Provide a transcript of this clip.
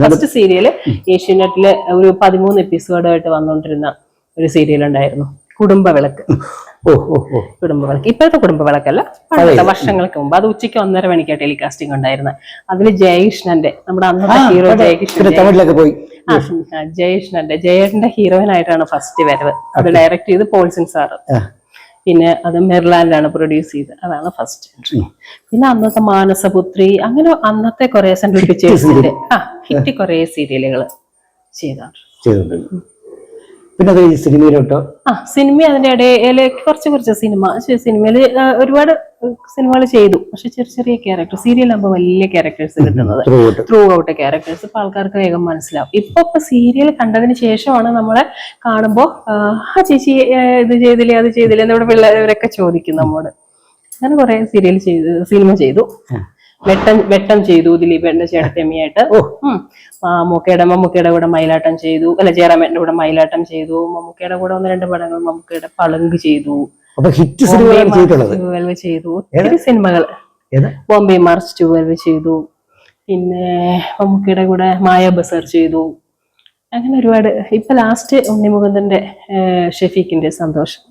First serial ഏഷ്യാനെറ്റില് ഒരു 13 എപ്പിസോഡായിട്ട് വന്നുകൊണ്ടിരുന്ന ഒരു serial ഉണ്ടായിരുന്നു, കുടുംബവിളക്ക്. കുടുംബവിളക്ക് ഇപ്പോഴത്തെ കുടുംബവിളക്കല്ല, പണ്ടത്തെ വർഷങ്ങൾക്ക് മുമ്പ്. അത് ഉച്ചയ്ക്ക് 1:30 മണിക്കാണ് ടെലികാസ്റ്റിംഗ് ഉണ്ടായിരുന്നത്. അതില് ജയകൃഷ്ണന്റെ, നമ്മുടെ അന്നത്തെ ഹീറോ ജയേട്ടന്റെ ഹീറോയിൻ ആയിട്ടാണ് ഫസ്റ്റ് വരവ്. അത് ഡയറക്ട് ചെയ്ത് പോൾസിൻ സാറ്, പിന്നെ അത് മെർലാൻഡാണ് പ്രൊഡ്യൂസ് ചെയ്ത്. അതാണ് ഫസ്റ്റ് എൻട്രി. പിന്നെ അന്നത്തെ മാനസപുത്രി, അങ്ങനെ അന്നത്തെ കുറെ സെൻട്രൽ പിക്ചേഴ്സിന്റെ ഹിറ്റ് കുറെ സീരിയലുകൾ ചെയ്തിട്ടുണ്ട്. പിന്നെ സിനിമയിലോട്ടോ? സിനിമ അതിന്റെ ഇടയില് കുറച്ച് സിനിമയില് ഒരുപാട് സിനിമകൾ ചെയ്തു. പക്ഷെ ചെറിയ ചെറിയ ക്യാരക്ടർ, സീരിയലാകുമ്പോൾ വലിയ ക്യാരക്ടേഴ്സ് കിട്ടുന്നത്, ത്രൂ ഔട്ട് ക്യാരക്ടേഴ്സ് ഇപ്പൊ ആൾക്കാർക്ക് വേഗം മനസ്സിലാവും. ഇപ്പൊ സീരിയൽ കണ്ടതിന് ശേഷമാണ് നമ്മളെ കാണുമ്പോ ചേച്ചി ഇത് ചെയ്തില്ലേ അത് ചെയ്തില്ലേ എന്നിവിടെ പിള്ളേരൊക്കെ ചോദിക്കും നമ്മോട്. അങ്ങനെ കുറെ സിനിമ ചെയ്തു. വെട്ടം ചെയ്തു ദിലീപേട്ടന്റെ ചേട്ടത്തിയമ്മയായിട്ട്. മമ്മൂക്കയുടെ കൂടെ മയിലാട്ടം ചെയ്തു. അല്ല, ജയറാമേട്ടന്റെ കൂടെ മയിലാട്ടം ചെയ്തു. മമ്മൂക്കയുടെ കൂടെ 1-2 പടങ്ങൾ, മമ്മൂക്കയുടെ പളുങ്ക് ചെയ്തു. ചെയ്തു ഒത്തിരി സിനിമകൾ. ബോംബെ മാർച്ച് 12 ചെയ്തു. പിന്നെ മമ്മൂക്കയുടെ കൂടെ മായ ബസാർ ചെയ്തു. അങ്ങനെ ഒരുപാട്. ഇപ്പൊ ലാസ്റ്റ് ഉണ്ണിമുകുന്ദന്റെ ഷെഫീഖിന്റെ സന്തോഷം